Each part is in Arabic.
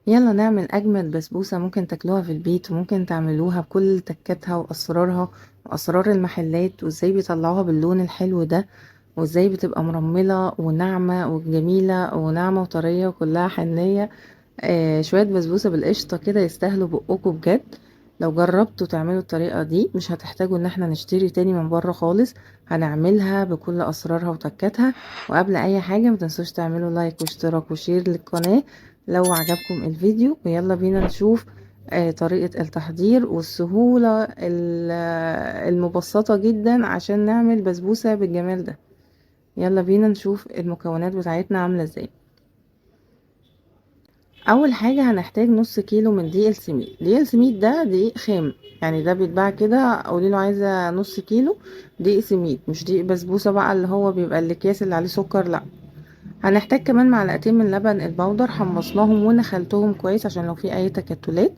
يلا نعمل اجمل بسبوسة ممكن تاكلوها في البيت، وممكن تعملوها بكل تكاتها واسرارها واسرار المحلات، وازاي بيطلعوها باللون الحلو ده، وازاي بتبقى مرملة وناعمة وجميلة وناعمة وطرية وكلها حنية. شوية بسبوسة بالقشطة كده يستاهلوا بقكم بجد. لو جربتوا تعملوا الطريقة دي مش هتحتاجوا ان احنا نشتري تاني من بره خالص، هنعملها بكل اسرارها وتكاتها. وقبل اي حاجة متنسوش تعملوا لايك واشتراك وشير للقناة لو عجبكم الفيديو. ويلا بينا نشوف طريقة التحضير والسهولة المبسطة جدا عشان نعمل بسبوسة بالجمال ده. يلا بينا نشوف المكونات بتاعتنا عاملة ازاي. اول حاجة هنحتاج نص كيلو من دقيق السميد. دقيق السميد ده دقيق خام، يعني ده بيتباع كده. قولي له عايزة نص كيلو دقيق سميد، مش دقيق بسبوسة بقى اللي هو بيبقى الاكياس اللي عليه سكر، لا. هنحتاج كمان معلقتين من لبن البودر، حمصناهم ونخلتهم كويس عشان لو في اي تكتلات،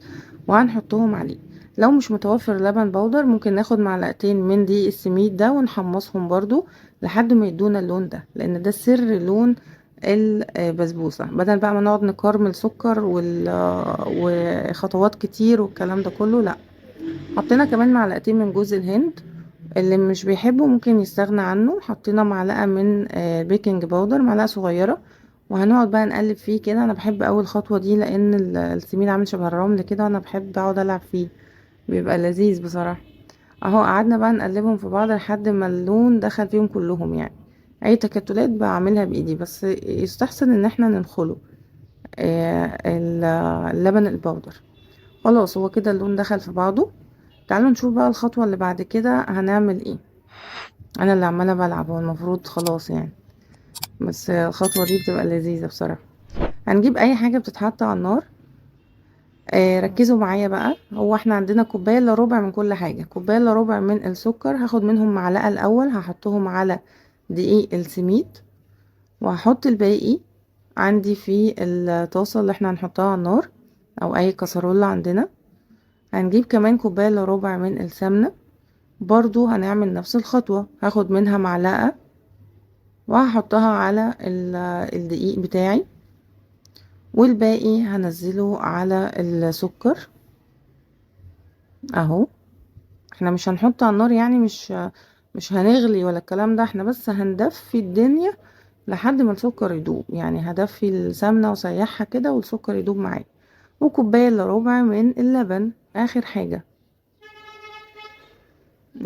وهنحطهم عليه. لو مش متوفر لبن بودر ممكن ناخد معلقتين من دقيق السميد ده ونحمصهم برضو لحد ما يدونا اللون ده، لان ده سر لون البسبوسة. بدل بقى ما نقعد نكرمل سكر وخطوات كتير والكلام ده كله، لا. حطينا كمان معلقتين من جوز الهند، اللي مش بيحبه ممكن يستغنى عنه. حطينا معلقة من بيكنج باودر، معلقة صغيرة. وهنقعد بقى نقلب فيه كده. انا بحب اول خطوة دي لان السميد عامل شبه الرمل كده، وانا بحب اقعد العب فيه، بيبقى لذيذ بصراحة. اهو قعدنا بقى نقلبهم في بعض لحد ما اللون دخل فيهم كلهم يعني. اي تكتلات بعملها بايدي، بس يستحسن ان احنا ننخله اللبن البودر. خلاص هو كده اللون دخل في بعضه. تعالوا نشوف بقى الخطوة اللي بعد كده هنعمل ايه. انا اللي عمالة بلعب، هو المفروض خلاص يعني، بس الخطوة دي بتبقى لذيذة بصراحة. هنجيب اي حاجة بتتحط على النار. ركزوا معايا بقى. هو احنا عندنا كوباية الا ربع من كل حاجة، كوباية الا ربع من السكر. هاخد منهم معلقة الاول هحطهم على دقيق السميد، وهحط الباقي عندي في الطاسة اللي احنا هنحطها على النار، او اي كسرولة عندنا. هنجيب كمان كوباية الا ربع من السمنة، برضو هنعمل نفس الخطوة. هاخد منها معلقة وهحطها على الدقيق بتاعي، والباقي هنزله على السكر. اهو احنا مش هنحط على النار يعني، مش هنغلي ولا الكلام ده، احنا بس هندفي الدنيا لحد ما السكر يدوب. يعني هدفي السمنة وسيحها كده والسكر يدوب معايا. وكوباية الا ربع من اللبن اخر حاجة.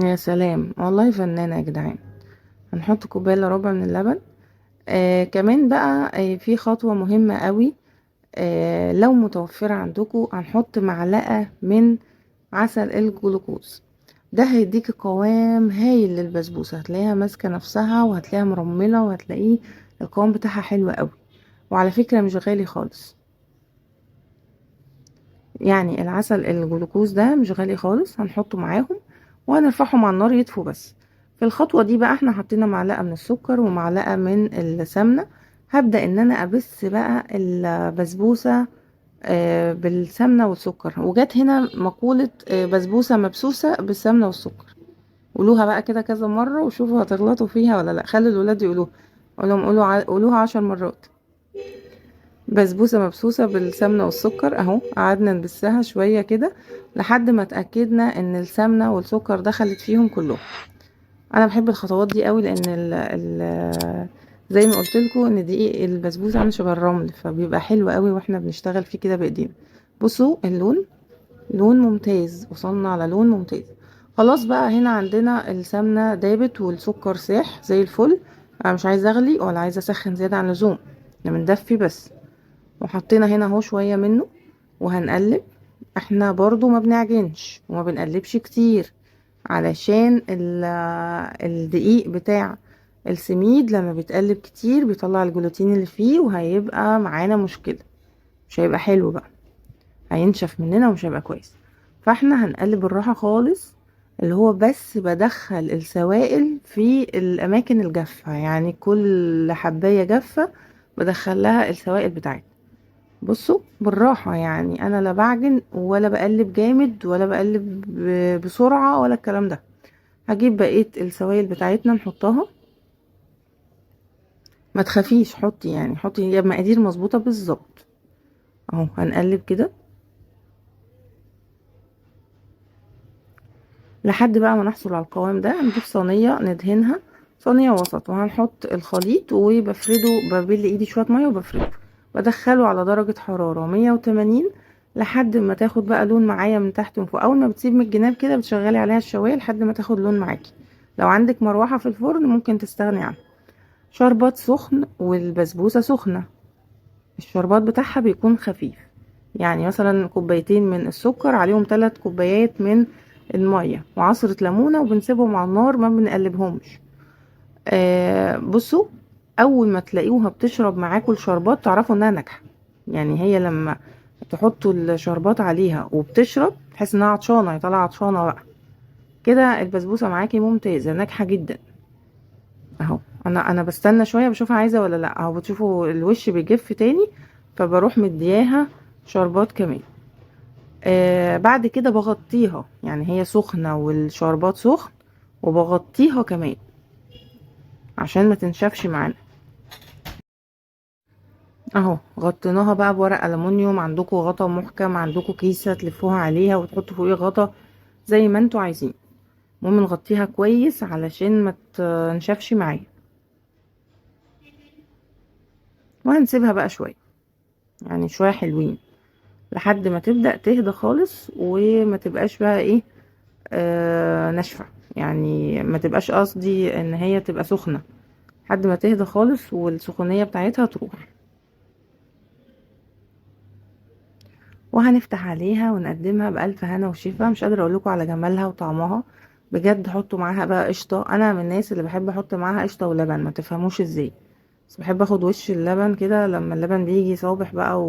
يا سلام والله فنانة يا جدعان. هنحط كوباية الا ربع من اللبن. كمان بقى في خطوة مهمة قوي. لو متوفرة عندكم هنحط معلقة من عسل الجلوكوز. ده هيديك قوام هايل للبسبوسة، هتلاقيها ماسكة نفسها وهتلاقيها مرملة وهتلاقيه القوام بتاعها حلو قوي. وعلى فكرة مش غالي خالص، يعني العسل الجلوكوز ده مش غالي خالص. هنحطه معاهم وهنرفعهم على النار يطفوا بس. في الخطوة دي بقى احنا حطينا معلقة من السكر ومعلقة من السمنة. هبدأ ان انا ابس بقى البسبوسة بالسمنة والسكر. وجات هنا مقولة بسبوسة مبسوسة بالسمنة والسكر. قولوها بقى كده كذا مرة وشوفوا هتغلطوا فيها ولا لا. خلي الولاد يقولوها، قولهم قولوها 10 مرات. بسبوسة مبسوسة بالسمنة والسكر. اهو قعدنا نبسها شوية كده لحد ما اتأكدنا ان السمنة والسكر دخلت فيهم كلهم. انا بحب الخطوات دي قوي لان زي ما قلت لكم ان دقيق البسبوسه عامل شبه الرمل، فبيبقى حلو قوي واحنا بنشتغل فيه كده بايدينا. بصوا اللون، لون ممتاز، وصلنا على لون ممتاز. خلاص بقى هنا عندنا السمنه دابت والسكر ساح زي الفل. انا مش عايزه اغلي ولا عايزه اسخن زياده عن اللزوم، احنا بندفي بس. وحطينا هنا اهو شويه منه وهنقلب. احنا برضو ما بنعجنش وما بنقلبش كتير، علشان الدقيق بتاع السميد لما بيتقلب كتير بيطلع الجلوتين اللي فيه، وهيبقى معانا مشكلة، مش هيبقى حلو بقى، هينشف مننا ومش هيبقى كويس. فاحنا هنقلب بالراحة خالص، اللي هو بس بدخل السوائل في الاماكن الجافة، يعني كل حباية جافة بدخل لها السوائل بتاعتها. بصوا بالراحة، يعني انا لا بعجن ولا بقلب جامد ولا بقلب بسرعة ولا الكلام ده. هجيب بقية السوائل بتاعتنا نحطها. ما تخافيش، حطي يعني حطي هي بمقادير مظبوطة بالظبط. اهو هنقلب كده لحد بقى ما نحصل على القوام ده. هنجيب صينيه ندهنها، صينيه وسط، وهنحط الخليط وبفرده، ببل ايدي شويه ميه وبفرده، بدخله على درجه حراره 180 لحد ما تاخد بقى لون معايا من تحت ومن فوق. اول ما بتسيب من الجناب كده بتشغلي عليها الشوايه لحد ما تاخد لون معاكي. لو عندك مروحه في الفرن ممكن تستغني عنها. شربات سخن والبسبوسه سخنه، الشربات بتاعها بيكون خفيف، يعني مثلا كوبايتين من السكر عليهم 3 كوبايات من المية وعصرة ليمونة، وبنسيبهم على النار ما بنقلبهمش. بصوا، اول ما تلاقوها بتشرب معاكم الشربات تعرفوا انها ناجحة. يعني هي لما تحطوا الشربات عليها وبتشرب تحس انها عطشانة، هي طالعة عطشانة بقى كده، البسبوسة معاكي ممتازة ناجحة جدا. اهو انا بستنى شويه بشوفها عايزه ولا لا، اهو بتشوفوا الوش بيجف تاني، فبروح مدياها شربات كمان. بعد كده بغطيها، يعني هي سخنه والشربات سخن، وبغطيها كمان عشان ما تنشفش معانا. اهو غطيناها بقى بورق ألمونيوم، عندكم غطا محكم، عندكم كيسه تلفوها عليها وتحطوا فوقيه غطا زي ما انتوا عايزين. المهم نغطيها كويس علشان ما تنشفش معايا، وهنسيبها بقى شويه، يعني شويه حلوين لحد ما تبدأ تهدى خالص، وما تبقاش بقى ايه ناشفة، يعني ما تبقاش قصدي ان هي تبقى سخنة، لحد ما تهدى خالص والسخونية بتاعتها تروح. وهنفتح عليها ونقدمها بألف هنا وشفا. مش قادرة اقولكوا على جمالها وطعمها بجد. حطوا معاها بقى قشطة، انا من الناس اللي بحب احط معاها قشطة ولبن، ما تفهموش ازاي، بس بحب اخد وش اللبن كده لما اللبن بيجي صابح بقى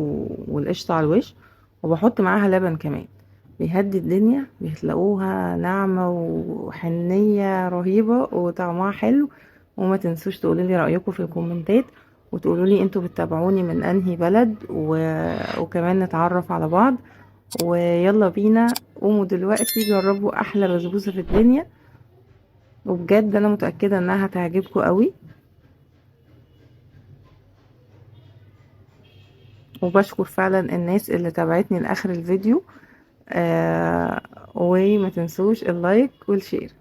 والقشطة على الوش، وبحط معاها لبن كمان، بيهدي الدنيا، بتلاقوها ناعمة وحنية رهيبة وطعمها حلو. وما تنسوش تقولولي رأيكم في الكومنتات، وتقولولي انتوا بتتابعوني من انهي بلد وكمان نتعرف على بعض. ويلا بينا قوموا دلوقتي جربوا احلى بسبوسة في الدنيا، وبجد انا متأكدة انها هتعجبكم قوي. وبشكر فعلا الناس اللي تابعتني لاخر الفيديو. وما تنسوش اللايك والشير.